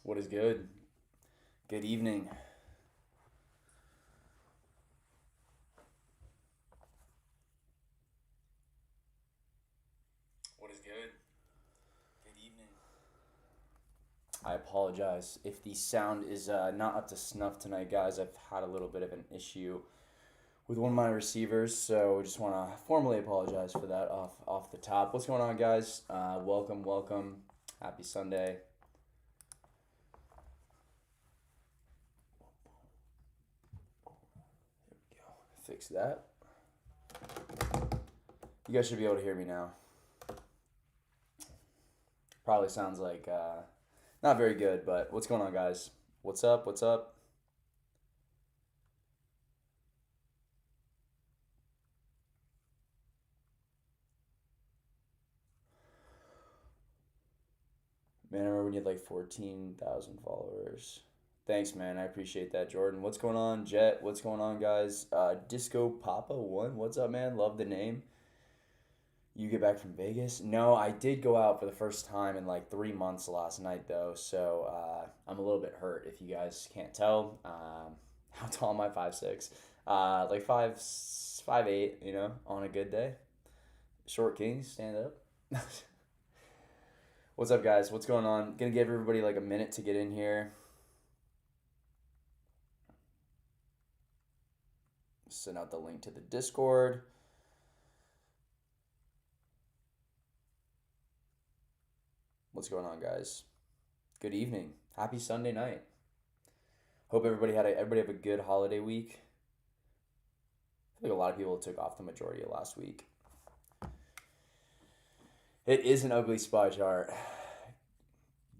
What is good? Good evening. What is good? Good evening. I apologize if the sound is not up to snuff tonight, guys. I've had a little bit of an issue with one of my receivers, so I just want to formally apologize for that off the top. What's going on, guys? Welcome, welcome. Happy Sunday. Fix that. You guys should be able to hear me now. Probably sounds like not very good, but what's going on, guys? What's up? What's up? Man, I remember when you had like 14,000 followers. Thanks, man. I appreciate that, Jordan. What's going on, Jet? What's going on, guys? Disco Papa One. What's up, man? Love the name. You get back from Vegas? No, I did go out for the first time in like 3 months last night, though. So I'm a little bit hurt if you guys can't tell. How tall am I? 5'6". Like 5'8", on a good day. Short kings, stand up. What's up, guys? What's going on? Gonna give everybody like a minute to get in here. Send out the link to the Discord. What's going on, guys? Good evening. Happy Sunday night. Hope everybody have a good holiday week. I feel like a lot of people took off the majority of last week. It is an ugly spy chart.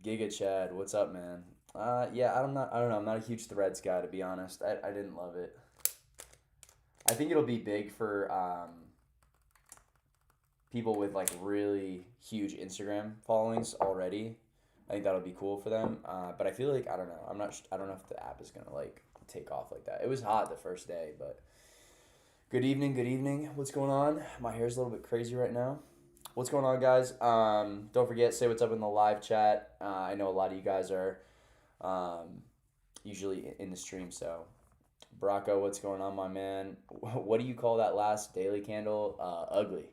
Giga Chad, what's up, man? Yeah, I don't know. I'm not a huge Threads guy, to be honest. I didn't love it. I think it'll be big for people with like really huge Instagram followings already. I think that'll be cool for them. But I feel like I don't know. I don't know if the app is gonna like take off like that. It was hot the first day, but good evening. Good evening. What's going on? My hair's a little bit crazy right now. What's going on, guys? Don't forget, say what's up in the live chat. I know a lot of you guys are um, usually in the stream, so Bracco, what's going on, my man? What do you call that last daily candle? Ugly.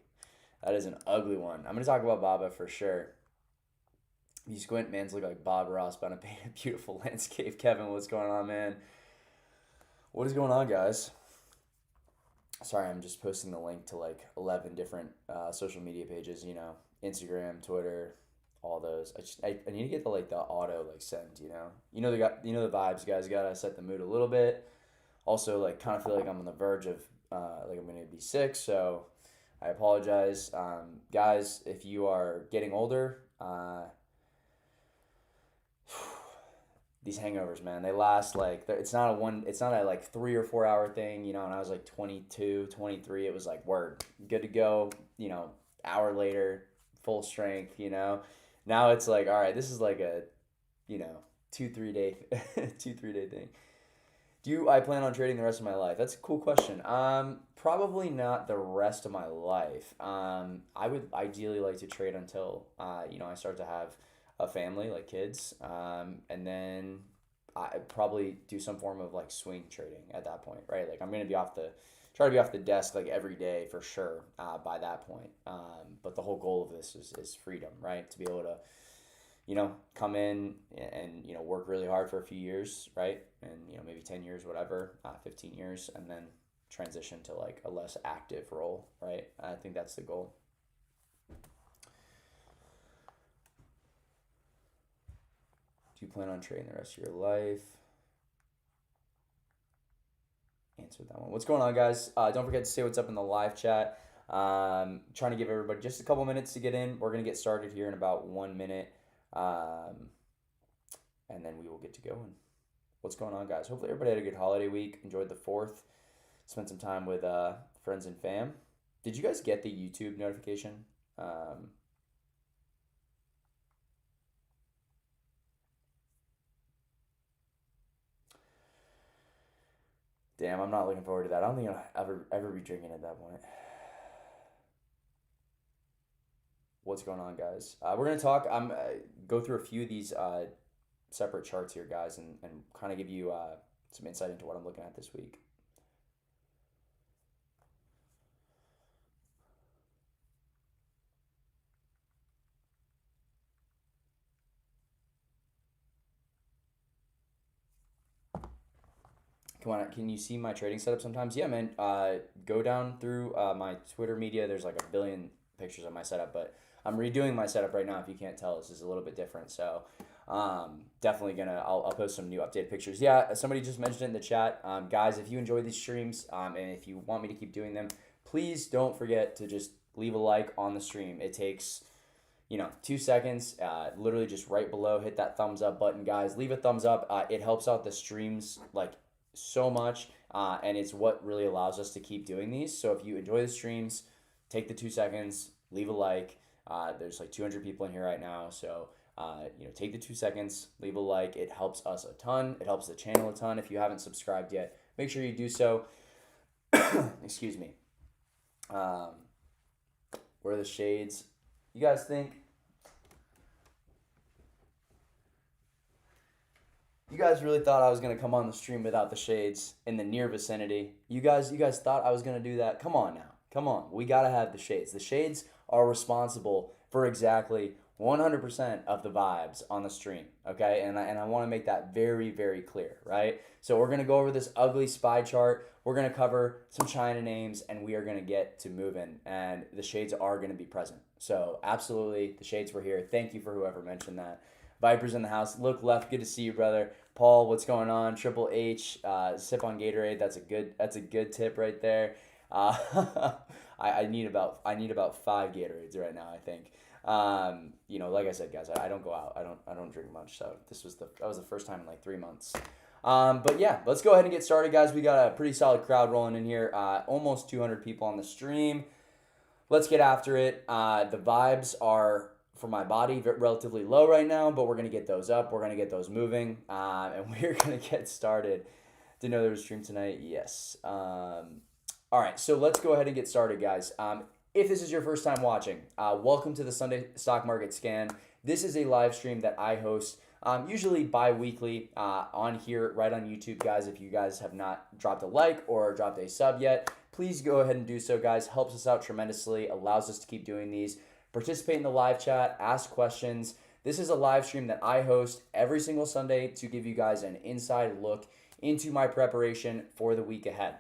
That is an ugly one. I'm gonna talk about Baba for sure. You squint, man's look like Bob Ross on a painted beautiful landscape. Kevin, what's going on, man? What is going on, guys? Sorry, I'm just posting the link to like 11 different social media pages. Instagram, Twitter, all those. I need to get the auto like send. The vibes, guys. Gotta set the mood a little bit. Also, like kind of feel like I'm on the verge of like I'm gonna be sick, so I apologize, guys. If you are getting older, these hangovers, man, they last like it's not a like 3 or 4 hour thing, and I was like 22, 23. It was like word good to go, hour later, full strength. Now it's like, all right, this is like a you know 2 3 day 2 3 day thing. Do I plan on trading the rest of my life? That's a cool question. Probably not the rest of my life. I would ideally like to trade until I start to have a family, like kids, and then I probably do some form of like swing trading at that point, right? Like I'm gonna try to be off the desk like every day for sure by that point. But the whole goal of this is freedom, right? To be able to come in and work really hard for a few years, right? And maybe 10 years, whatever, 15 years, and then transition to like a less active role, right? I think that's the goal. Do you plan on trading the rest of your life? Answer that one. What's going on, guys? Don't forget to say what's up in the live chat. Trying to give everybody just a couple minutes to get in. We're gonna get started here in about 1 minute, and then we will get to going. What's going on, guys? Hopefully everybody had a good holiday week. Enjoyed the 4th. Spent some time with friends and fam. Did you guys get the YouTube notification? Damn, I'm not looking forward to that. I don't think I'll ever be drinking at that point. What's going on, guys? We're gonna talk. Go through a few of these separate charts here, guys, and kind of give you some insight into what I'm looking at this week. Come on, can you see my trading setup sometimes? Yeah, man. Go down through my Twitter media. There's like a billion pictures of my setup, but I'm redoing my setup right now. If you can't tell, this is a little bit different. So definitely I'll post some new updated pictures. Yeah, somebody just mentioned it in the chat. Guys, if you enjoy these streams and if you want me to keep doing them, please don't forget to just leave a like on the stream. It takes 2 seconds, literally just right below, hit that thumbs up button, guys. Leave a thumbs up. It helps out the streams like so much, and it's what really allows us to keep doing these. So if you enjoy the streams, take the 2 seconds, leave a like. There's like 200 people in here right now, so take the 2 seconds, leave a like. It helps us a ton. It helps the channel a ton. If you haven't subscribed yet, make sure you do so. Excuse me. Where are the shades? You guys think? You guys really thought I was gonna come on the stream without the shades in the near vicinity? You guys thought I was gonna do that? Come on now, come on. We gotta have the shades. The shades are responsible for exactly 100% of the vibes on the stream. Okay, and I want to make that very, very clear, right? So we're gonna go over this ugly SPY chart. We're gonna cover some China names, and we are gonna get to moving. And the shades are gonna be present. So absolutely, the shades were here. Thank you for whoever mentioned that. Vipers in the house. Look left. Good to see you, brother. Paul, what's going on? Triple H, sip on Gatorade. That's a good tip right there. I need about 5 Gatorades right now, I think. Like I said, guys, I don't go out. I don't drink much. So that was the first time in like 3 months. But yeah, let's go ahead and get started, guys. We got a pretty solid crowd rolling in here. Almost 200 people on the stream. Let's get after it. The vibes are, for my body, relatively low right now, but we're going to get those up. We're going to get those moving, and we're going to get started. Didn't know there was a stream tonight? Yes. All right, so let's go ahead and get started, guys. If this is your first time watching, welcome to the Sunday Stock Market Scan. This is a live stream that I host, usually bi-weekly on here, right on YouTube, guys. If you guys have not dropped a like or dropped a sub yet, please go ahead and do so, guys. Helps us out tremendously, allows us to keep doing these. Participate in the live chat, ask questions. This is a live stream that I host every single Sunday to give you guys an inside look into my preparation for the week ahead.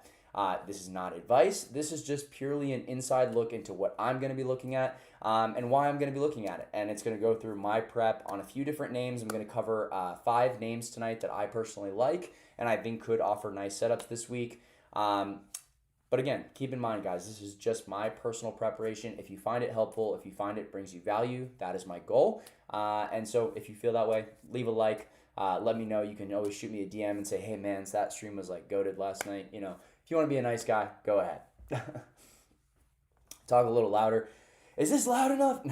This is not advice. This is just purely an inside look into what I'm going to be looking at and why I'm going to be looking at it. And it's going to go through my prep on a few different names. I'm going to cover 5 names tonight that I personally like and I think could offer nice setups this week. But again, keep in mind, guys, this is just my personal preparation. If you find it helpful, if you find it brings you value, that is my goal. And so if you feel that way, leave a like. Let me know. You can always shoot me a DM and say, hey, man, that stream was like goated last night. If you want to be a nice guy, go ahead. Talk a little louder. Is this loud enough?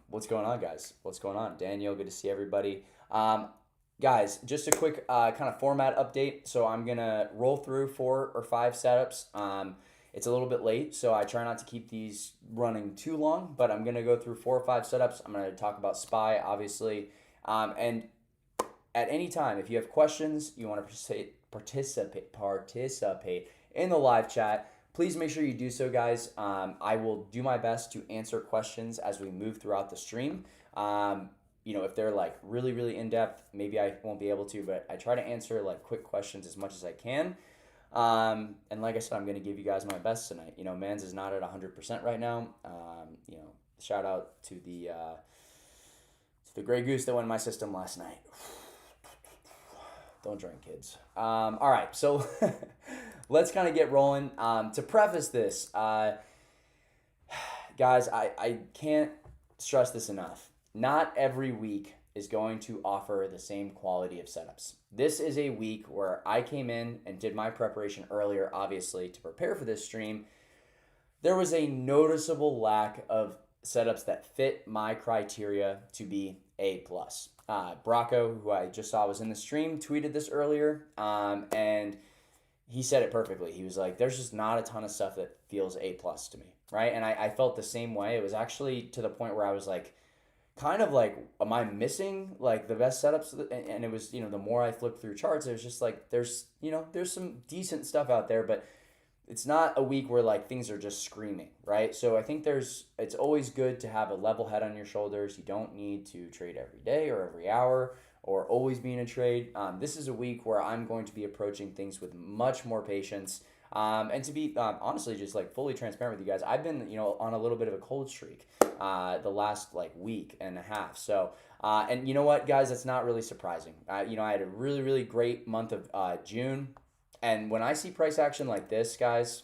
What's going on, guys? What's going on? Daniel, good to see everybody. Guys, just a quick kind of format update. So I'm going to roll through 4 or 5 setups. It's a little bit late, so I try not to keep these running too long, but I'm going to go through 4 or 5 setups. I'm going to talk about SPY, obviously. And at any time, if you have questions, you want to participate in the live chat, please make sure you do so, guys. I will do my best to answer questions as we move throughout the stream. If they're like really, really in-depth, maybe I won't be able to, but I try to answer like quick questions as much as I can. And like I said, I'm going to give you guys my best tonight. Mans is not at 100% right now. Shout out to the Grey Goose that went in my system last night. Don't drink, kids. All right, so let's kind of get rolling. To preface this, guys, I can't stress this enough. Not every week is going to offer the same quality of setups. This is a week where I came in and did my preparation earlier, obviously, to prepare for this stream. There was a noticeable lack of setups that fit my criteria to be A+. Bracco, who I just saw was in the stream, tweeted this earlier, and he said it perfectly. He was like, there's just not a ton of stuff that feels A+ to me, right? And I felt the same way. It was actually to the point where I was like, kind of like, am I missing like the best setups? And it was, the more I flipped through charts, it was just like, there's some decent stuff out there, but it's not a week where like things are just screaming, right? So I think it's always good to have a level head on your shoulders. You don't need to trade every day or every hour or always be in a trade. This is a week where I'm going to be approaching things with much more patience. And to be honestly, just like fully transparent with you guys, I've been on a little bit of a cold streak the last like week and a half. So and you know what, guys, that's not really surprising. I had a really really great month of June. And when I see price action like this, guys,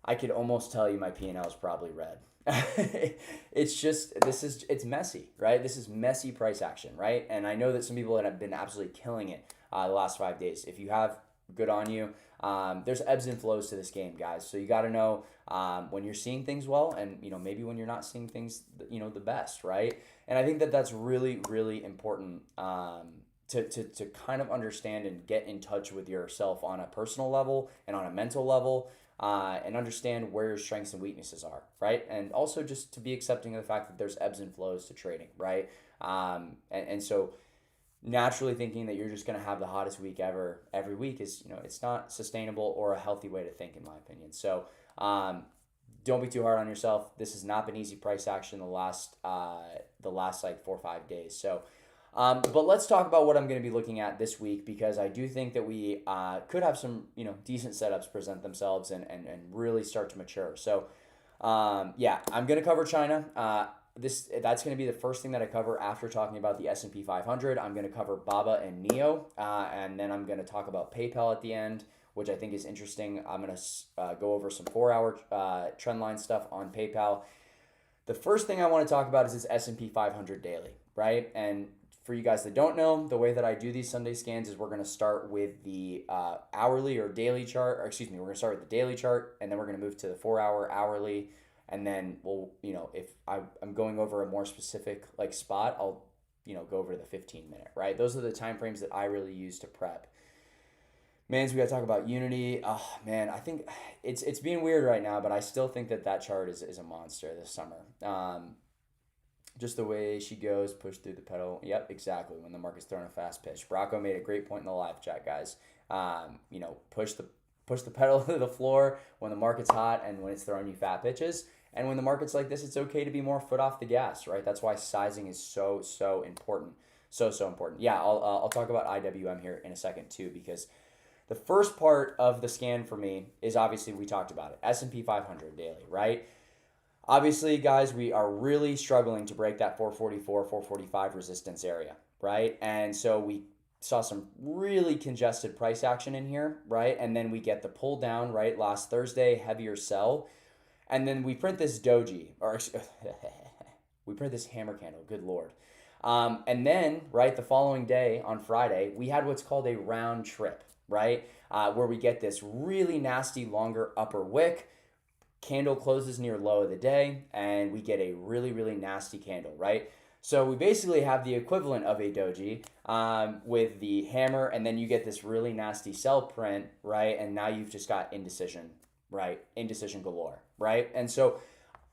I could almost tell you my P&L is probably red. It's messy, right? This is messy price action, right? And I know that some people that have been absolutely killing it the last 5 days. If you have, good on you. There's ebbs and flows to this game, guys. So you got to know when you're seeing things well, and maybe when you're not seeing things, the best, right? And I think that that's really, really important. To kind of understand and get in touch with yourself on a personal level and on a mental level, and understand where your strengths and weaknesses are, right? And also just to be accepting of the fact that there's ebbs and flows to trading, right? And so naturally thinking that you're just going to have the hottest week ever every week is, it's not sustainable or a healthy way to think, in my opinion. So don't be too hard on yourself. This has not been easy price action the last like 4 or 5 days. So but let's talk about what I'm going to be looking at this week, because I do think that we could have some decent setups present themselves and really start to mature. So yeah, I'm going to cover China. That's going to be the first thing that I cover after talking about the S&P 500. I'm going to cover BABA and NEO, and then I'm going to talk about PayPal at the end, which I think is interesting. I'm going to go over some 4-hour trend line stuff on PayPal. The first thing I want to talk about is this S&P 500 daily, right? And for you guys that don't know, the way that I do these Sunday scans is we're going to start with the hourly or daily chart, or excuse me, we're going to start with the daily chart, and then we're going to move to the 4-hour hourly, and then we'll, if I'm going over a more specific like spot, I'll, go over the 15-minute, right? Those are the time frames that I really use to prep. Mans, we got to talk about Unity. Oh, man, I think it's being weird right now, but I still think that chart is a monster this summer. Just the way she goes, push through the pedal. Yep, exactly. When the market's throwing a fast pitch. Brocco made a great point in the live chat, guys. Push the pedal to the floor when the market's hot and when it's throwing you fat pitches. And when the market's like this, it's okay to be more foot off the gas, right? That's why sizing is so important. So important. Yeah, I'll talk about IWM here in a second too, because the first part of the scan for me is obviously, we talked about it, S&P 500 daily, right? Obviously, guys, we are really struggling to break that 444, 445 resistance area, right? And so we saw some really congested price action in here, right? And then we get the pull down, right? Last Thursday, heavier sell. And then we print this doji, or we print this hammer candle, good Lord. And then, right, the following day on Friday, we had what's called a round trip, right? Where we get this really nasty longer upper wick. Candle closes near low of the day, and we get a really, really nasty candle, right? So we basically have the equivalent of a doji with the hammer, and then you get this really nasty sell print, right? And now you've just got indecision, right? Indecision galore, right? And so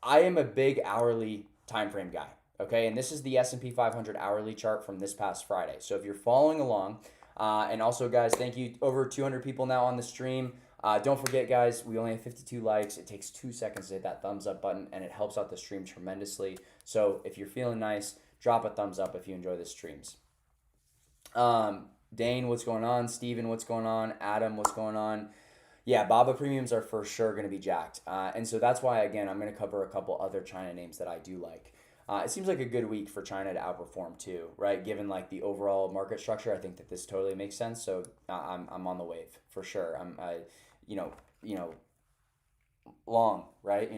I am a big hourly time frame guy, okay? And this is the S&P 500 hourly chart from this past Friday. So if you're following along, and also, guys, thank you. Over 200 people now on the stream. Don't forget, guys, we only have 52 likes. It takes 2 seconds to hit that thumbs up button, and it helps out the stream tremendously. So if you're feeling nice, drop a thumbs up if you enjoy the streams. Dane, what's going on? Steven, what's going on? Adam, what's going on? Yeah, BABA premiums are for sure going to be jacked. And so that's why, again, I'm going to cover a couple other China names that I do like. It seems like a good week for China to outperform too, right? Given like the overall market structure, I think that this totally makes sense. So I'm on the wave for sure. I'm long, right?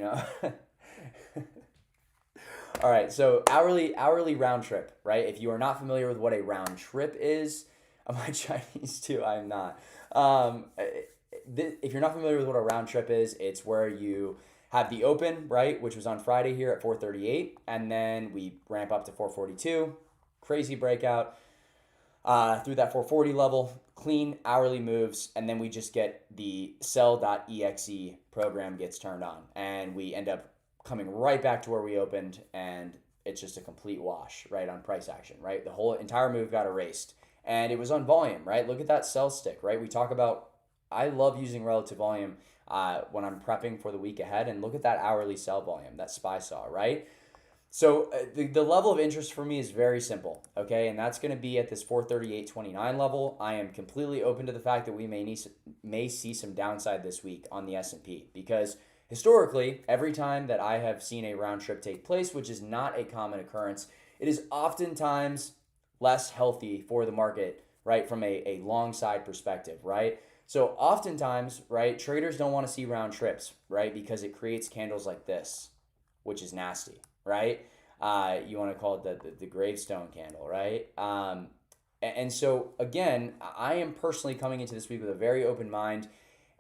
All right, so hourly round trip, right? If you are not familiar with what a round trip is, am I Chinese too? I am not. If you're not familiar with what a round trip is, it's where you have the open, right, which was on Friday here at 438, and then we ramp up to 442, crazy breakout through that 440 level, clean hourly moves, and then we just get the sell.exe program gets turned on, and we end up coming right back to where we opened, and it's just a complete wash, right, on price action, right? The whole entire move got erased. And it was on volume, right? Look at that sell stick, right? We talk about, I love using relative volume when I'm prepping for the week ahead. And look at that hourly sell volume that SPY saw, right? So the level of interest for me is very simple, okay? And that's going to be at this 438.29 level. I am completely open to the fact that we may see some downside this week on the S&P, because historically, every time that I have seen a round trip take place, which is not a common occurrence, it is oftentimes less healthy for the market, right, from a long side perspective, right? So oftentimes, right, traders don't want to see round trips, right, because it creates candles like this, which is nasty, right? You want to call it the gravestone candle, right? And so again, I am personally coming into this week with a very open mind.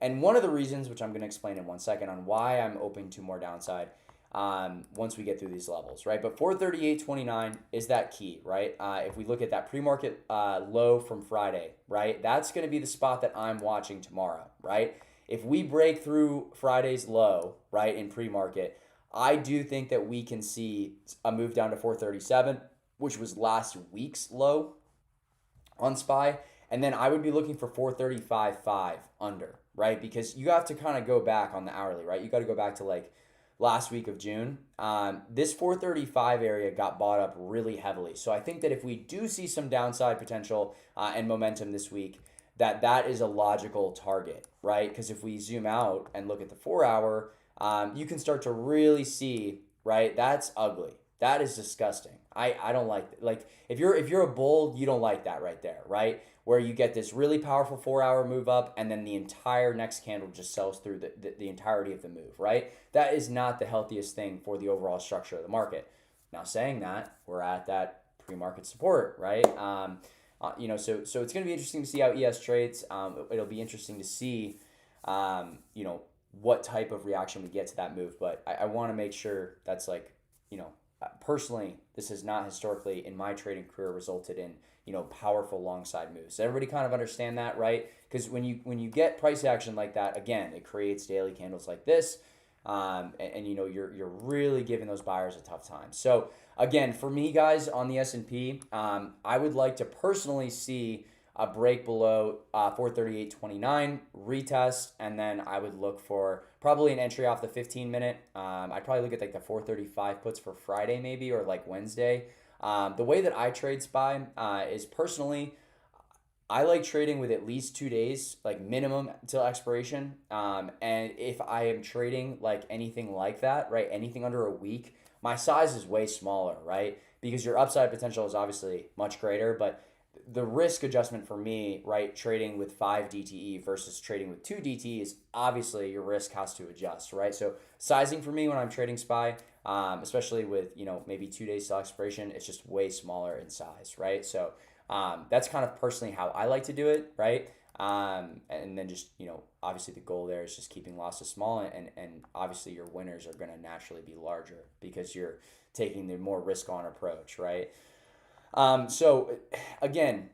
And one of the reasons, which I'm going to explain in 1 second, on why I'm open to more downside once we get through these levels, right? But 438.29 is that key, right? If we look at that pre-market low from Friday, right, that's going to be the spot that I'm watching tomorrow, right? If we break through Friday's low, right, in pre-market, I do think that we can see a move down to 437, which was last week's low on SPY. And then I would be looking for 435.5 under, right? Because you have to kind of go back on the hourly, right? You got to go back to like last week of June. This 435 area got bought up really heavily. So I think that if we do see some downside potential and momentum this week, that is a logical target, right? Because if we zoom out and look at the 4 hour, you can start to really see, right? That's ugly. That is disgusting. I don't like if you're a bull, you don't like that right there, right? Where you get this really powerful 4 hour move up and then the entire next candle just sells through the entirety of the move, right? That is not the healthiest thing for the overall structure of the market. Now, saying that, we're at that pre-market support, right? So it's going to be interesting to see how ES trades. It'll be interesting to see, what type of reaction we get to that move. But I want to make sure that's like, personally, this has not historically in my trading career resulted in, powerful long side moves. So everybody kind of understand that, right? Because when you get price action like that, again, it creates daily candles like this. You're really giving those buyers a tough time. So again, for me, guys, on the S&P, I would like to personally see a break below 438.29, retest, and then I would look for probably an entry off the 15-minute. I'd probably look at like the 435 puts for Friday maybe, or like Wednesday. The way that I trade SPY is personally, I like trading with at least 2 days, like minimum till expiration. And if I am trading like anything like that, right, anything under a week, my size is way smaller, right? Because your upside potential is obviously much greater, but the risk adjustment for me, right, trading with 5 DTE versus trading with 2 DTE is obviously your risk has to adjust, right? So sizing for me when I'm trading SPY, especially with, maybe 2 days till expiration, it's just way smaller in size, right? So that's kind of personally how I like to do it, right? And then just, obviously the goal there is just keeping losses small, and obviously your winners are going to naturally be larger because you're taking the more risk on approach, right? So again,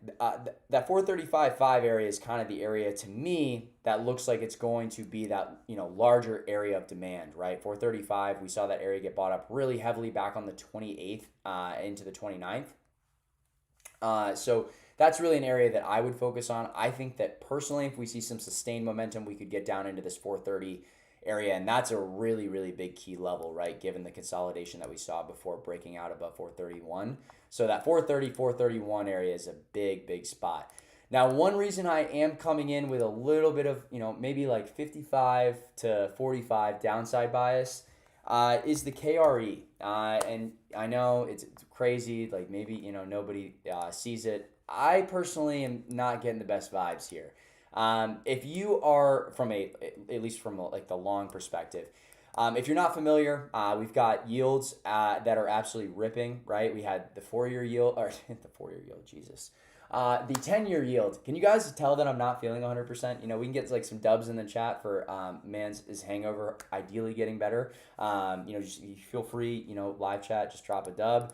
that 435.5 area is kind of the area to me that looks like it's going to be that, larger area of demand, right? 435, we saw that area get bought up really heavily back on the 28th into the 29th. So that's really an area that I would focus on. I think that personally, if we see some sustained momentum, we could get down into this 430 area, and that's a really, really big key level, right, given the consolidation that we saw before breaking out above 431. So that 430, 431 area is a big, big spot. Now, one reason I am coming in with a little bit of, maybe like 55 to 45 downside bias is the KRE. And I know it's crazy, like maybe, nobody sees it. I personally am not getting the best vibes here. If you are at least from like the long perspective, if you're not familiar, we've got yields that are absolutely ripping, right? We had the 4-year yield, or the 4-year yield, Jesus. The 10-year yield. Can you guys tell that I'm not feeling 100%? We can get like some dubs in the chat for his hangover ideally getting better. Just you feel free, live chat, just drop a dub.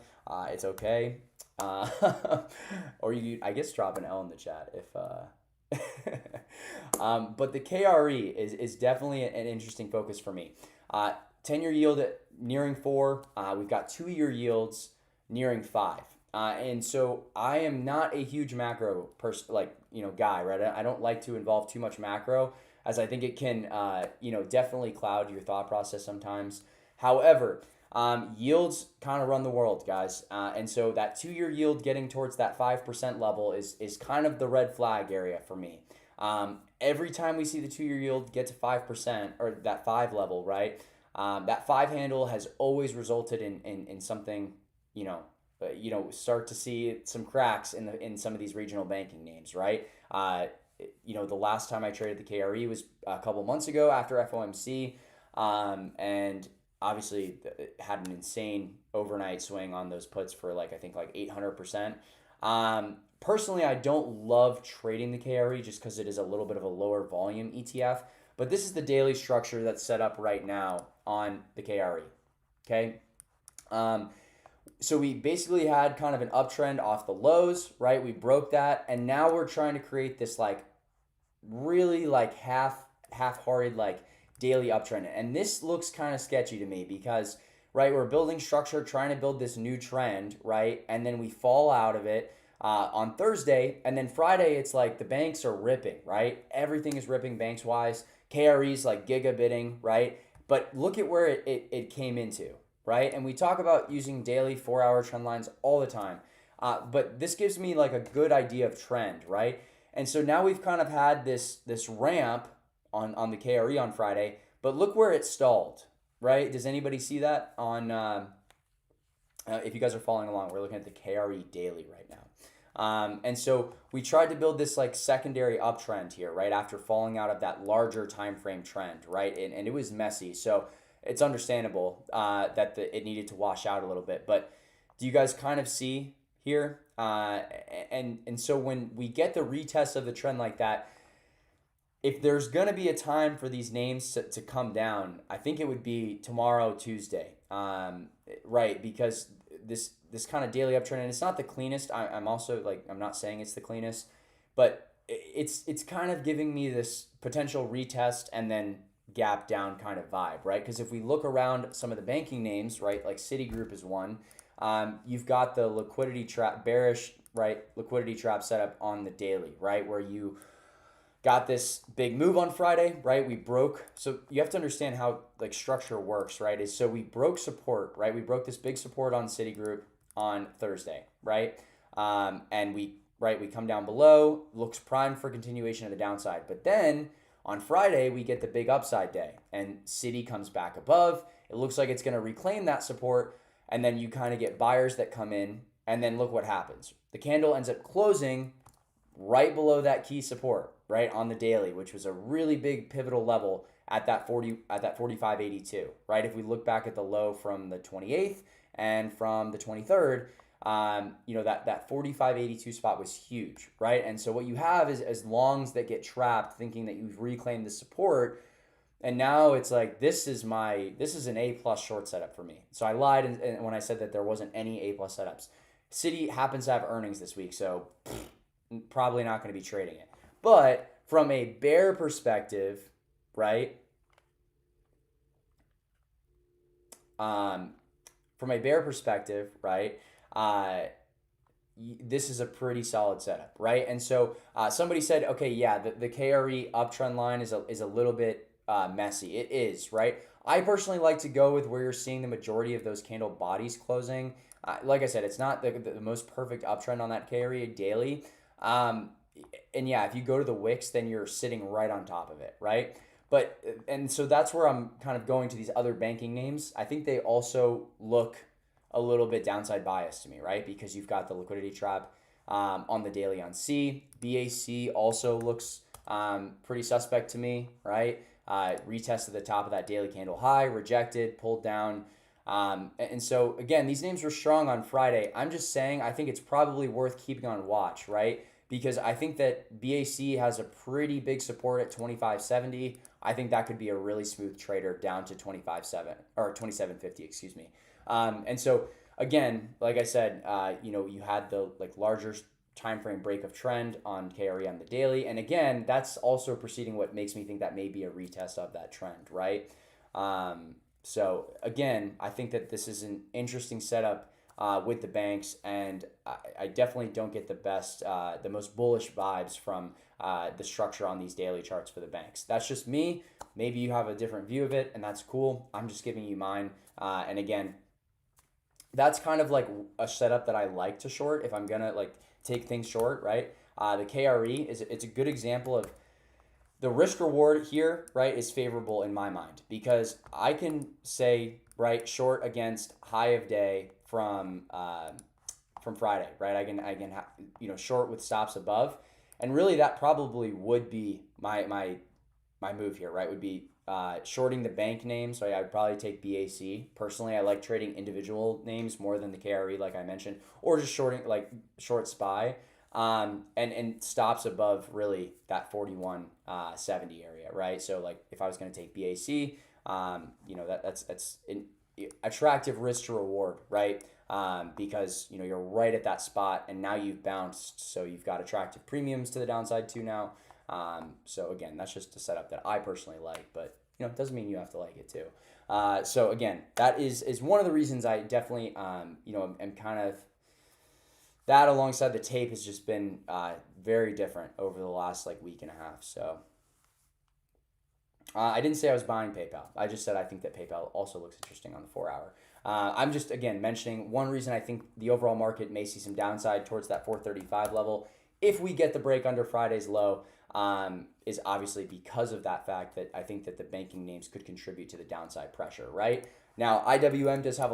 It's okay. Or you, I guess, drop an L in the chat if. But the KRE is definitely an interesting focus for me. 10-year yield at nearing 4. We've got 2-year yields nearing 5. And so I am not a huge macro person, like, guy, right? I don't like to involve too much macro, as I think it can, definitely cloud your thought process sometimes. However, yields kind of run the world, guys. And so that 2-year yield getting towards that 5% level is kind of the red flag area for me. Every time we see the 2-year yield get to 5% or that 5 level, right? That 5 handle has always resulted in something, start to see some cracks in some of these regional banking names, right? The last time I traded the KRE was a couple months ago after FOMC, and obviously it had an insane overnight swing on those puts for I think 800%. Personally, I don't love trading the KRE just because it is a little bit of a lower volume ETF, but this is the daily structure that's set up right now on the KRE. Okay. So we basically had kind of an uptrend off the lows, right? We broke that, and now we're trying to create this really half-hearted daily uptrend. And this looks kind of sketchy to me because, right, we're building structure, trying to build this new trend, right? And then we fall out of it on Thursday, and then Friday it's like the banks are ripping, right? Everything is ripping banks wise. KRE's giga bidding, right? But look at where it came into, right? And we talk about using daily 4-hour trend lines all the time. But this gives me a good idea of trend, right? And so now we've kind of had this ramp on the KRE on Friday, but look where it stalled, right? Does anybody see that on, if you guys are following along, we're looking at the KRE daily right now. And so we tried to build this secondary uptrend here, right? After falling out of that larger time frame trend, right? And it was messy. So it's understandable that it needed to wash out a little bit. But do you guys kind of see here? And so when we get the retest of the trend like that, if there's going to be a time for these names to come down, I think it would be tomorrow, Tuesday, right? Because this kind of daily uptrend, and it's not the cleanest. I'm also I'm not saying it's the cleanest, but it's kind of giving me this potential retest and then gap down kind of vibe, right? Because if we look around some of the banking names, right, like Citigroup is one. You've got the liquidity trap, bearish, right, liquidity trap set up on the daily, right, where you got this big move on Friday, right? We broke. So you have to understand how structure works, right? Is so we broke support, right? We broke this big support on Citigroup on Thursday, right? And we come down below, looks primed for continuation of the downside. But then on Friday, we get the big upside day, and Citi comes back above. It looks like it's going to reclaim that support, and then you kind of get buyers that come in, and then look what happens. The candle ends up closing right below that key support, right, on the daily, which was a really big pivotal level at that 45.82, right? If we look back at the low from the 28th and from the 23rd, that 45.82 spot was huge, right? And so what you have is as longs that get trapped thinking that you've reclaimed the support, and now it's this is an A plus short setup for me. So I lied and when I said that there wasn't any A plus setups. Citi happens to have earnings this week, so probably not going to be trading it. But from a bear perspective, right? This is a pretty solid setup, right? And so somebody said, okay, yeah, the KRE uptrend line is a little bit messy. It is, right? I personally like to go with where you're seeing the majority of those candle bodies closing. Like I said, it's not the most perfect uptrend on that KRE daily. And yeah, if you go to the Wix, then you're sitting right on top of it, right? And so that's where I'm kind of going to these other banking names. I think they also look a little bit downside biased to me, right? Because you've got the liquidity trap on the daily on C. BAC also looks pretty suspect to me, right? Retested the top of that daily candle high, rejected, pulled down. And so, again, these names were strong on Friday. I'm just saying I think it's probably worth keeping on watch, right? Because I think that BAC has a pretty big support at 25.70. I think that could be a really smooth trader down to 25.7 or 27.50, excuse me. And so again, like I said, you had the larger time frame break of trend on KRE on the daily, and again, that's also preceding what makes me think that may be a retest of that trend, right? So again, I think that this is an interesting setup with the banks, and I definitely don't get the most bullish vibes from the structure on these daily charts for the banks. That's just me. Maybe you have a different view of it, and that's cool. I'm just giving you mine. And again, that's kind of like a setup that I like to short if I'm gonna like take things short, right? The KRE it's a good example of the risk reward here, right, is favorable in my mind because I can say right short against high of day from Friday, right? Short with stops above, and really that probably would be my move here, right? Would be shorting the bank name. So yeah, I'd probably take BAC. Personally, I like trading individual names more than the KRE, like I mentioned, or just shorting like short SPY. And stops above really that 41 70 area, right? So like if I was going to take BAC, that's an attractive risk to reward, right? Because you're right at that spot, and now you've bounced, so you've got attractive premiums to the downside too now. So again, that's just a setup that I personally like, but it doesn't mean you have to like it too. So again, that is one of the reasons I definitely am kind of that alongside the tape has just been very different over the last like week and a half. So I didn't say I was buying PayPal. I just said I think that PayPal also looks interesting on the 4 hour. I'm just again mentioning one reason I think the overall market may see some downside towards that 435 level if we get the break under Friday's low. Is obviously because of that fact that I think that the banking names could contribute to the downside pressure, right? Now, IWM does have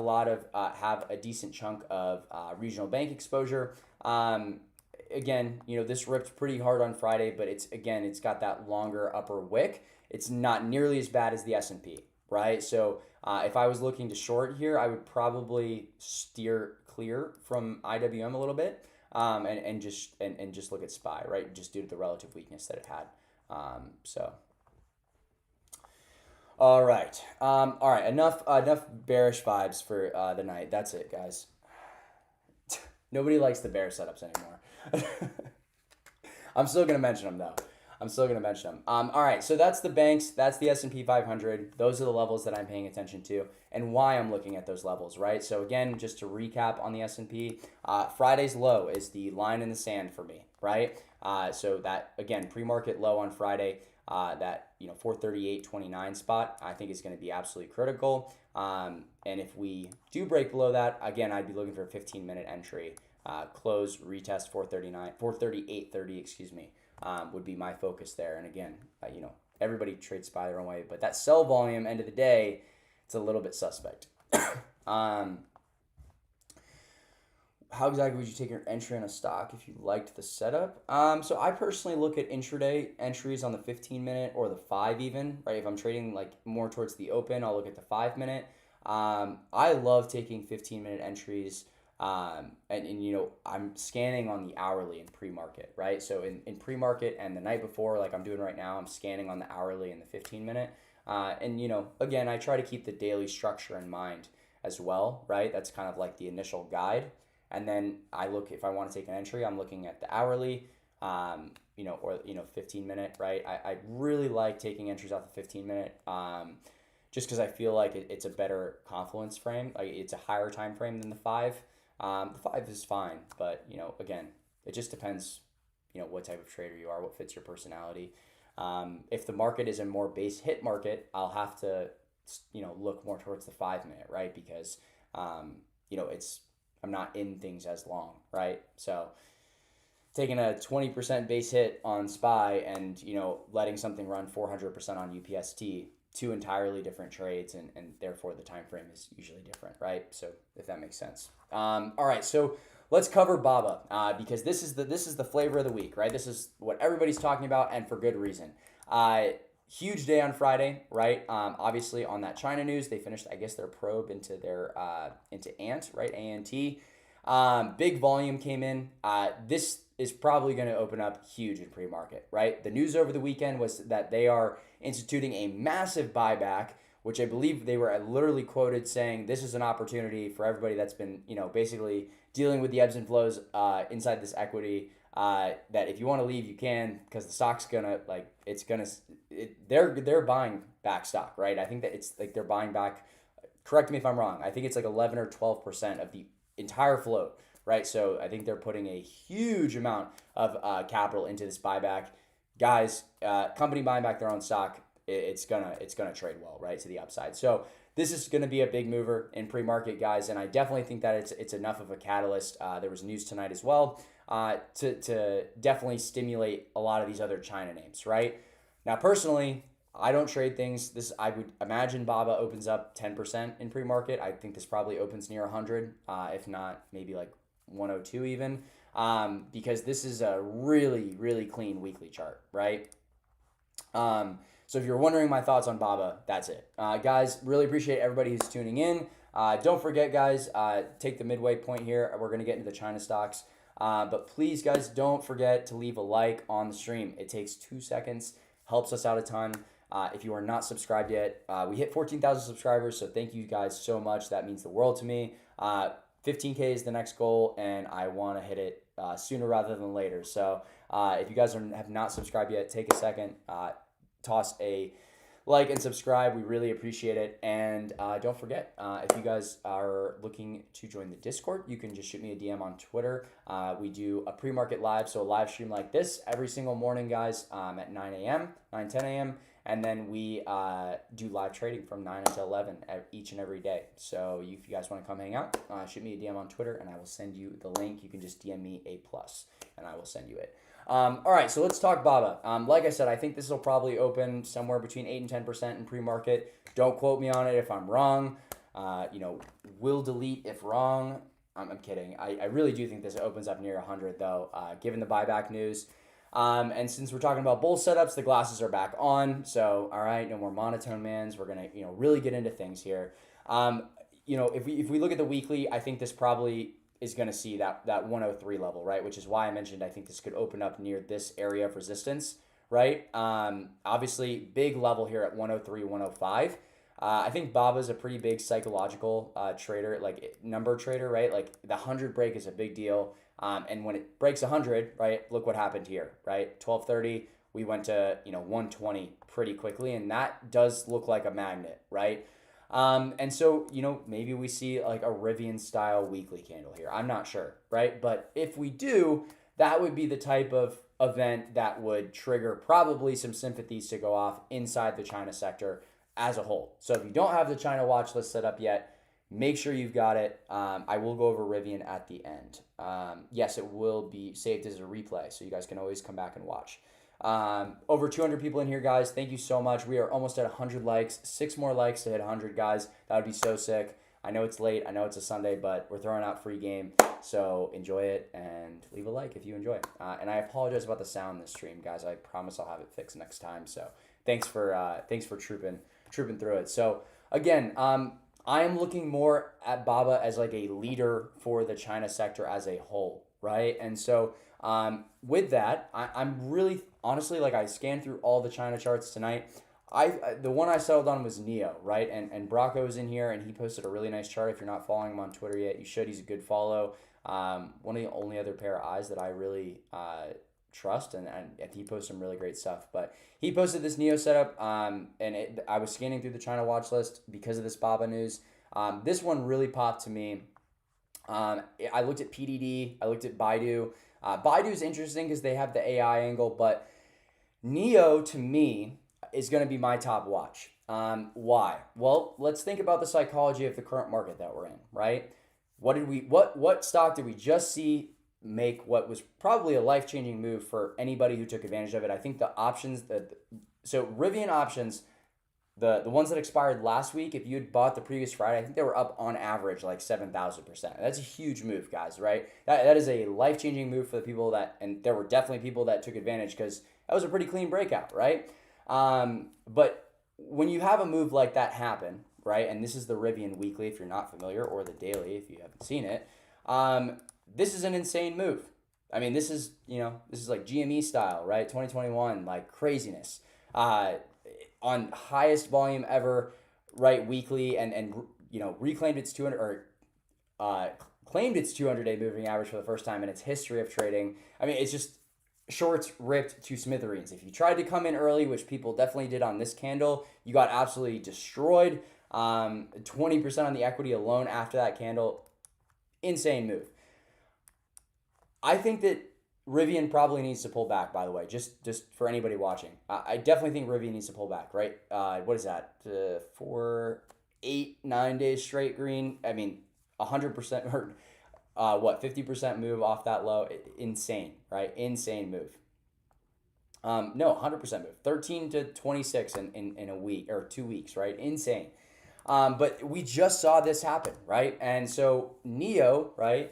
have a decent chunk of regional bank exposure. Again, this ripped pretty hard on Friday, but it's got that longer upper wick. It's not nearly as bad as the S&P, right? So if I was looking to short here, I would probably steer clear from IWM a little bit, and just look at SPY, right? Just due to the relative weakness that it had. So. All right. All right. Enough bearish vibes for the night. That's it, guys. Nobody likes the bear setups anymore. I'm still gonna mention them though. I'm still gonna mention them. All right. So that's the banks. That's the S&P 500. Those are the levels that I'm paying attention to and why I'm looking at those levels. Right. So again, just to recap on the S&P, Friday's low is the line in the sand for me. Right. So that again, pre-market low on Friday. That 438.29 spot I think is going to be absolutely critical. And if we do break below that, again, I'd be looking for a 15-minute entry. Close, retest 438.30, excuse me, would be my focus there. And again, everybody trades SPY their own way, but that sell volume, end of the day, it's a little bit suspect. How exactly would you take your entry on a stock if you liked the setup? So I personally look at intraday entries on the 15-minute or the 5 even, right? If I'm trading like more towards the open, I'll look at the 5-minute. I love taking 15-minute entries, and I'm scanning on the hourly in pre-market, right? So in pre-market and the night before, like I'm doing right now, I'm scanning on the hourly and the 15-minute. And again, I try to keep the daily structure in mind as well, right? That's kind of like the initial guide. And then I look, if I want to take an entry, I'm looking at the hourly, or 15-minute, right? I really like taking entries off the 15-minute, just because I feel like it's a better confluence frame. Like it's a higher time frame than the 5. The 5 is fine, but again, it just depends, what type of trader you are, what fits your personality. If the market is a more base hit market, I'll have to, look more towards the 5-minute, right? Because, I'm not in things as long, right? So taking a 20% base hit on SPY and, letting something run 400% on UPST, two entirely different trades, and therefore the time frame is usually different, right? So if that makes sense. All right, so let's cover BABA, because this is the flavor of the week, right? This is what everybody's talking about, and for good reason. Huge day on Friday, right? Obviously on that China news, they finished, I guess, their probe into their into Ant, right? ANT. Big volume came in. This is probably going to open up huge in pre-market, right? The news over the weekend was that they are instituting a massive buyback, which I believe they were literally quoted saying this is an opportunity for everybody that's been, basically dealing with the ebbs and flows inside this equity. That if you want to leave, you can, because the stock's gonna they're buying back stock, right? I think that it's like they're buying back correct me if I'm wrong. I think it's like 11 or 12% of the entire float, right? So I think they're putting a huge amount of capital into this buyback. Guys, company buying back their own stock, it's gonna trade well, right, to the upside. So this is going to be a big mover in pre-market, guys, and I definitely think that it's enough of a catalyst. There was news tonight as well to definitely stimulate a lot of these other China names, right? Now, personally, I don't trade things. I would imagine BABA opens up 10% in pre-market. I think this probably opens near 100, if not maybe like 102 even, because this is a really, really clean weekly chart, right? So if you're wondering my thoughts on BABA, that's it. Guys, really appreciate everybody who's tuning in. Don't forget, guys, take the midway point here. We're going to get into the China stocks. But please, guys, don't forget to leave a like on the stream. It takes 2 seconds, helps us out a ton. If you are not subscribed yet, we hit 14,000 subscribers, so thank you guys so much. That means the world to me. 15K is the next goal, and I want to hit it sooner rather than later. So if you guys have not subscribed yet, take a second, toss a like and subscribe. We really appreciate it. And don't forget, if you guys are looking to join the Discord, you can just shoot me a DM on Twitter. We do a pre-market live, so a live stream like this every single morning, guys, at 9 a.m., 10 a.m., and then we do live trading from 9 until 11 each and every day. So if you guys want to come hang out, shoot me a DM on Twitter, and I will send you the link. You can just DM me a plus, and I will send you it. All right, so let's talk BABA. Like I said, I think this will probably open somewhere between 8 and 10% in pre-market. Don't quote me on it if I'm wrong. Will delete if wrong. I'm kidding. I really do think this opens up near 100, though, given the buyback news. And since we're talking about bull setups, the glasses are back on. So, all right, no more monotone mans. We're going to, really get into things here. If we look at the weekly, I think this probably is going to see that 103 level, right? Which is why I mentioned I think this could open up near this area of resistance, right? Obviously, big level here at 103, 105. I think Baba's a pretty big psychological trader, like number trader, right? Like the 100 break is a big deal. And when it breaks 100, right, look what happened here, right? 1230, we went to, 120 pretty quickly, and that does look like a magnet, right? And so, maybe we see like a Rivian style weekly candle here. I'm not sure, right? But if we do, that would be the type of event that would trigger probably some sympathies to go off inside the China sector as a whole. So if you don't have the China watch list set up yet, make sure you've got it. I will go over Rivian at the end. Yes, it will be saved as a replay, so you guys can always come back and watch. Over 200 people in here, guys. Thank you so much. We are almost at 100 likes. 6 more likes to hit 100, guys. That would be so sick. I know it's late. I know it's a Sunday, but we're throwing out free game. So enjoy it and leave a like if you enjoy it. And I apologize about the sound in this stream, guys. I promise I'll have it fixed next time. So thanks for trooping through it. So again, I am looking more at BABA as like a leader for the China sector as a whole, right? And so with that, I'm really, honestly, like I scanned through all the China charts tonight. The one I settled on was NIO, right? And Brocco is in here, and he posted a really nice chart. If you're not following him on Twitter yet, you should. He's a good follow. One of the only other pair of eyes that I really trust, and he posted some really great stuff. But he posted this NIO setup, and I was scanning through the China watch list because of this BABA news. This one really popped to me. I looked at PDD, I looked at Baidu. Baidu is interesting because they have the AI angle, but NIO to me is going to be my top watch. Why? Well, let's think about the psychology of the current market that we're in, right? What stock did we just see make what was probably a life-changing move for anybody who took advantage of it? I think the options so Rivian options, the ones that expired last week, if you had bought the previous Friday, I think they were up on average like 7,000%. That's a huge move, guys, right? That is a life-changing move for the people and there were definitely people that took advantage because that was a pretty clean breakout, right? But when you have a move like that happen, right, and this is the Rivian weekly if you're not familiar, or the daily if you haven't seen it, this is an insane move. I mean, this is like GME style, right? 2021, like craziness. On highest volume ever, right, weekly, and reclaimed its 200 or claimed its 200-day moving average for the first time in its history of trading. I mean, it's just shorts ripped to smithereens. If you tried to come in early, which people definitely did on this candle, you got absolutely destroyed. 20% on the equity alone after that candle. Insane move. I think that Rivian probably needs to pull back, by the way, just for anybody watching. I definitely think Rivian needs to pull back, right? What is that? 4, 8, 9 days straight green. I mean, 100% or 50% move off that low. Insane, right? Insane move. No, 100% move. 13 to 26 in a week or 2 weeks, right? Insane. But we just saw this happen, right? And so NIO, right?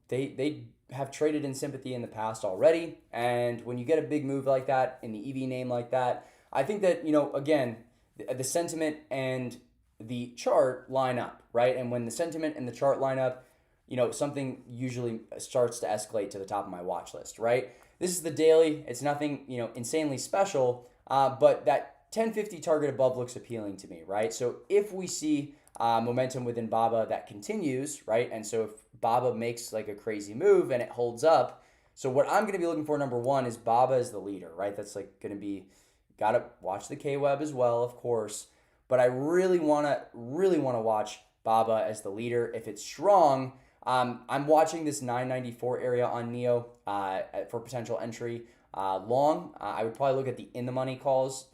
They have traded in sympathy in the past already, and when you get a big move like that in the EV name like that, I think that again, the sentiment and the chart line up, right? And when the sentiment and the chart line up, something usually starts to escalate to the top of my watch list, right? This is the daily. It's nothing insanely special, but that 1050 target above looks appealing to me, right? So if we see momentum within BABA that continues, right? And so if BABA makes like a crazy move and it holds up, so what I'm going to be looking for, number one, is BABA as the leader, right? That's like going to be, got to watch the K-Web as well, of course. But I really want to watch BABA as the leader. If it's strong, I'm watching this 994 area on NIO for potential entry. Long, I would probably look at the in the money calls,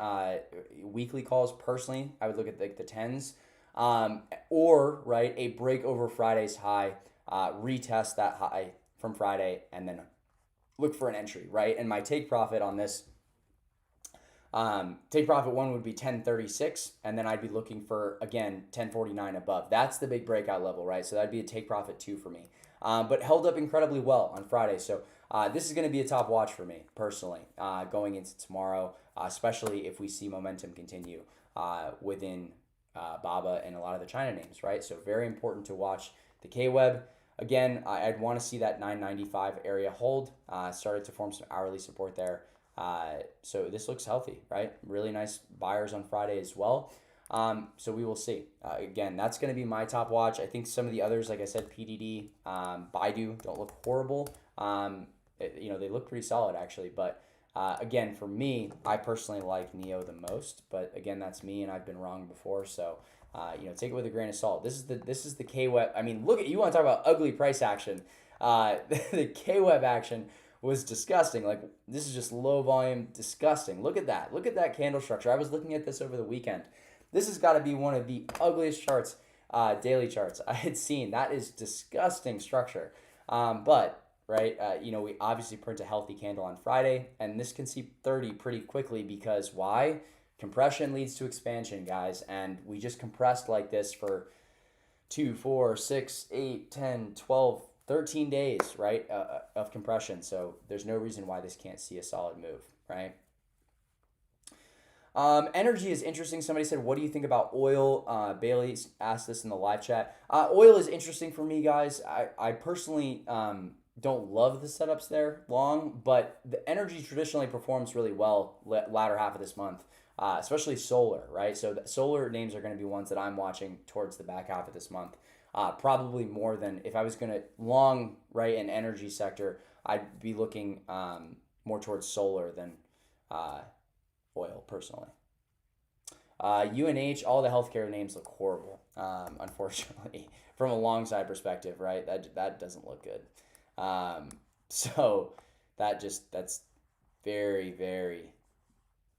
weekly calls. Personally, I would look at like the tens, or right, a break over Friday's high, retest that high from Friday, and then look for an entry, right? And my take profit on this, take profit one would be 1036, and then I'd be looking for again 1049 above. That's the big breakout level, right? So that'd be a take profit two for me. But held up incredibly well on Friday. So this is going to be a top watch for me personally going into tomorrow, especially if we see momentum continue within BABA and a lot of the China names, right? So very important to watch the K-Web. Again, I'd want to see that 995 area hold. Started to form some hourly support there. So this looks healthy, right? Really nice buyers on Friday as well. So we will see. Again, that's going to be my top watch. I think some of the others, like I said, PDD, Baidu don't look horrible. They look pretty solid actually. But again, for me, I personally like NIO the most. But again, that's me, and I've been wrong before. So take it with a grain of salt. This is the K-Web. I mean, look at, you want to talk about ugly price action. The K-Web action was disgusting. Like, this is just low volume, disgusting. Look at that. Look at that candle structure. I was looking at this over the weekend. This has got to be one of the ugliest charts, daily charts I had seen. That is disgusting structure. But right, we obviously print a healthy candle on Friday, and this can see 30 pretty quickly because why? Compression leads to expansion, guys, and we just compressed like this for 2, 4, 6, 8, 10, 12, 13 days, right, of compression. So there's no reason why this can't see a solid move, right? Energy is interesting. Somebody said, what do you think about oil? Bailey asked this in the live chat. Oil is interesting for me, guys. I personally don't love the setups there long, but the energy traditionally performs really well latter half of this month, especially solar, right? So the solar names are going to be ones that I'm watching towards the back half of this month. Probably more than if I was going to long, right, an energy sector, I'd be looking more towards solar than oil personally. UNH, all the healthcare names look horrible, unfortunately, from a long side perspective, right? That doesn't look good. So that's very, very,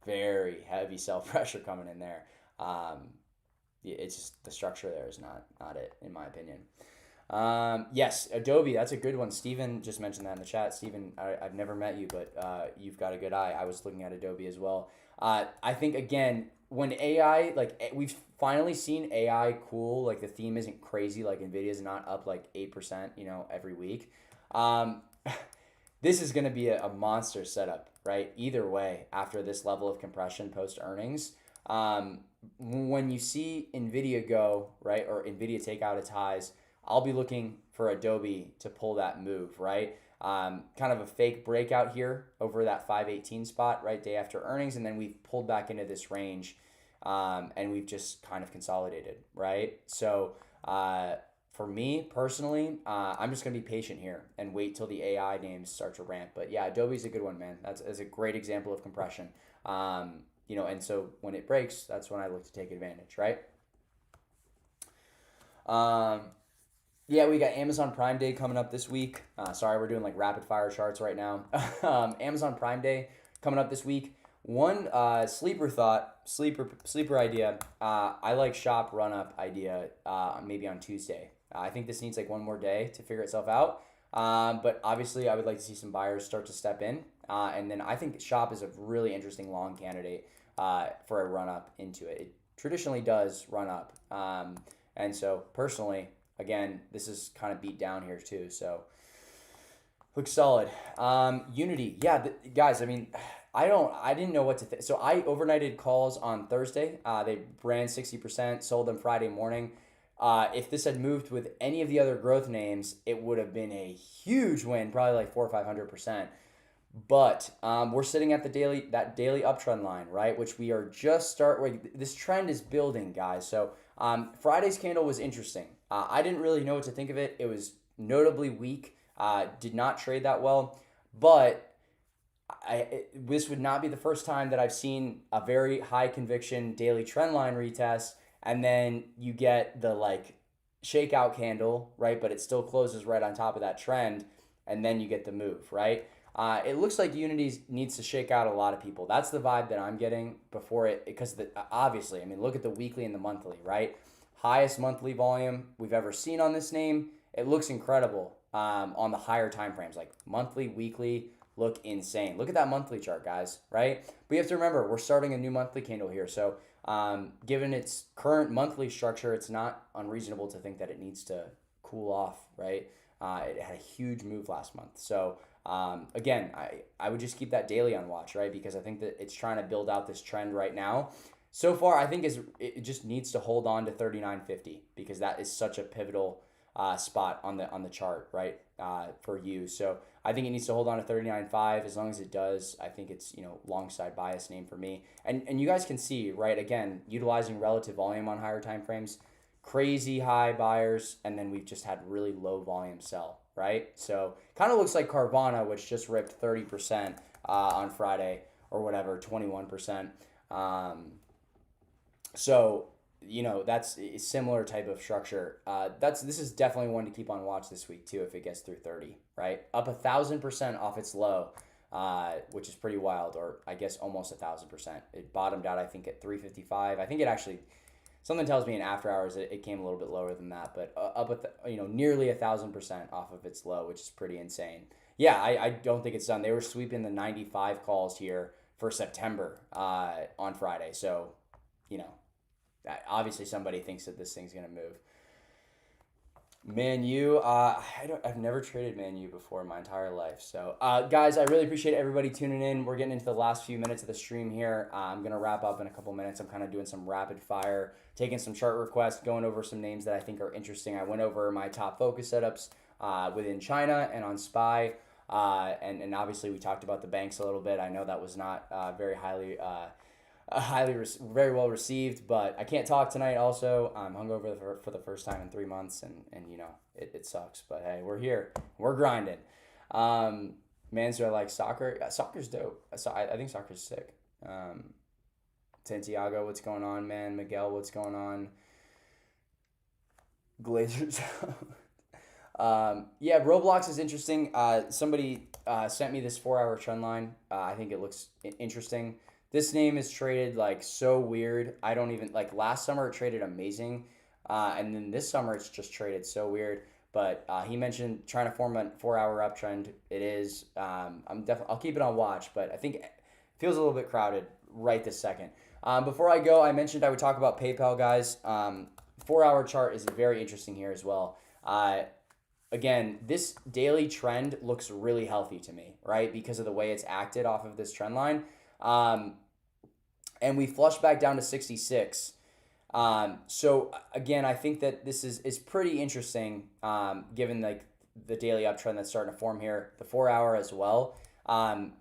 very heavy sell pressure coming in there. It's just the structure there is not it, in my opinion. Yes, Adobe, that's a good one. Steven just mentioned that in the chat. Steven, I've never met you, but you've got a good eye. I was looking at Adobe as well. I think, again, when AI, like, we've finally seen AI cool, like the theme isn't crazy, like NVIDIA's not up like 8%, every week. This is going to be a monster setup, right? Either way, after this level of compression post earnings. When you see NVIDIA go, right, or NVIDIA take out its highs, I'll be looking for Adobe to pull that move, right? Kind of a fake breakout here over that 518 spot, right, day after earnings, and then we've pulled back into this range, and we've just kind of consolidated, right? So for me personally, I'm just going to be patient here and wait till the AI names start to ramp. But yeah, Adobe's a good one, man. That's a great example of compression. and so when it breaks, that's when I look to take advantage, right? Um, yeah, we got Amazon Prime Day coming up this week. Sorry, we're doing like rapid fire charts right now. Amazon Prime Day coming up this week. One sleeper idea. I like shop run up idea. Maybe on Tuesday. I think this needs like one more day to figure itself out. But obviously, I would like to see some buyers start to step in. And then I think shop is a really interesting long candidate for a run up into it. It traditionally does run up. And so personally, again, this is kind of beat down here too. So looks solid. Unity, yeah, guys. I mean, I didn't know what to think. So I overnighted calls on Thursday. They ran 60%, sold them Friday morning. If this had moved with any of the other growth names, it would have been a huge win, probably like 400 or 500%. But we're sitting at that daily uptrend line, right? Which we are just this trend is building, guys. So Friday's candle was interesting. I didn't really know what to think of it. It was notably weak. Did not trade that well, but this would not be the first time that I've seen a very high conviction daily trend line retest, and then you get the like shakeout candle, right? But it still closes right on top of that trend, and then you get the move, right? It looks like Unity needs to shake out a lot of people. That's the vibe that I'm getting before it, because obviously, I mean, look at the weekly and the monthly, right? Highest monthly volume we've ever seen on this name. It looks incredible on the higher time frames, like monthly, weekly, look insane. Look at that monthly chart, guys, right? But you have to remember, we're starting a new monthly candle here. So given its current monthly structure, it's not unreasonable to think that it needs to cool off, right? It had a huge move last month. So again, I would just keep that daily on watch, right? Because I think that it's trying to build out this trend right now. So far, I think it just needs to hold on to 39.50 because that is such a pivotal spot on the chart, right? For you. So I think it needs to hold on to 39.5. As long as it does, I think it's long side bias name for me. And you guys can see, right? Again, utilizing relative volume on higher time frames, crazy high buyers, and then we've just had really low volume sell, right? So kind of looks like Carvana, which just ripped 30% on Friday or whatever, 21%. So that's a similar type of structure. This is definitely one to keep on watch this week too if it gets through 30, right? Up 1,000% off its low, which is pretty wild, or I guess almost 1,000%. It bottomed out, I think, at 355. I think it actually, something tells me in after hours it came a little bit lower than that, but up at nearly 1,000% off of its low, which is pretty insane. Yeah, I don't think it's done. They were sweeping the 95 calls here for September on Friday, so obviously somebody thinks that this thing's gonna move. Man U, I've never traded Man U before in my entire life. So guys, I really appreciate everybody tuning in. We're getting into the last few minutes of the stream here. I'm gonna wrap up in a couple minutes. I'm kind of doing some rapid fire, taking some chart requests, going over some names that I think are interesting. I went over my top focus setups within China and on SPY. And obviously we talked about the banks a little bit. I know that was not very very well received, but I can't talk tonight. Also, I'm hungover for the first time in 3 months, and it sucks. But hey, we're here, we're grinding. Man, so I like soccer. Soccer's dope. So I think soccer's sick. Santiago, what's going on, man? Miguel, what's going on? Glazers. Yeah, Roblox is interesting. Somebody sent me this 4-hour trend line. I think it looks interesting. This name is traded like so weird. I don't even like last summer it traded amazing. And then this summer it's just traded so weird. But he mentioned trying to form a 4-hour uptrend. It is. I'll keep it on watch, but I think it feels a little bit crowded right this second. Before I go, I mentioned I would talk about PayPal, guys. 4-hour chart is very interesting here as well. Again, this daily trend looks really healthy to me, right? Because of the way it's acted off of this trend line. And we flushed back down to 66. So again, I think that this is pretty interesting, given like the daily uptrend that's starting to form here, the 4-hour as well. I'm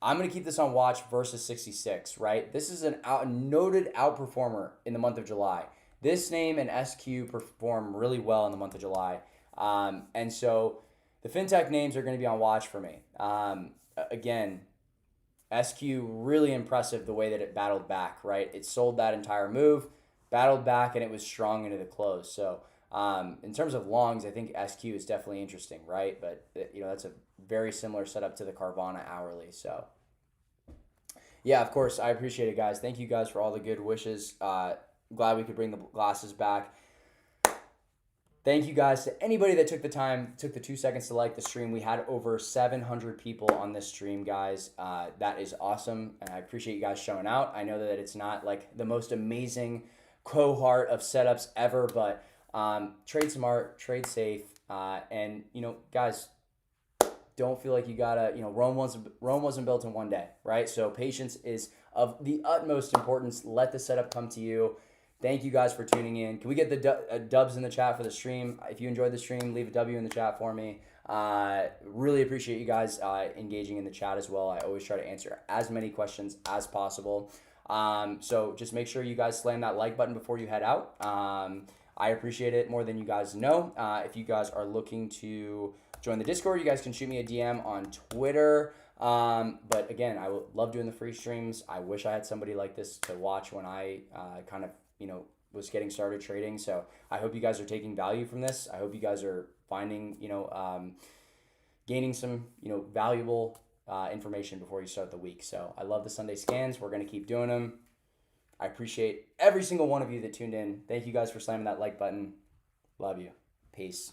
going to keep this on watch versus 66, right? This is a noted outperformer in the month of July. This name and SQ perform really well in the month of July. And so the fintech names are going to be on watch for me. Again, SQ, really impressive the way that it battled back, right? It sold that entire move, battled back, and it was strong into the close. So in terms of longs, I think SQ is definitely interesting, right? But that's a very similar setup to the Carvana hourly. So yeah, of course, I appreciate it, guys. Thank you guys for all the good wishes. Glad we could bring the glasses back. Thank you guys to anybody that took the 2 seconds to like the stream. We had over 700 people on this stream, guys. That is awesome, and I appreciate you guys showing out. I know that it's not like the most amazing cohort of setups ever, but trade smart, trade safe, and guys, don't feel like you gotta. Rome wasn't built in one day, right? So patience is of the utmost importance. Let the setup come to you. Thank you guys for tuning in. Can we get the dubs in the chat for the stream? If you enjoyed the stream, leave a W in the chat for me. Really appreciate you guys engaging in the chat as well. I always try to answer as many questions as possible. So just make sure you guys slam that like button before you head out. I appreciate it more than you guys know. If you guys are looking to join the Discord, you guys can shoot me a DM on Twitter. But again, I love doing the free streams. I wish I had somebody like this to watch when I kind of was getting started trading. So I hope you guys are taking value from this. I hope you guys are finding, gaining some, valuable information before you start the week. So I love the Sunday scans. We're going to keep doing them. I appreciate every single one of you that tuned in. Thank you guys for slamming that like button. Love you. Peace.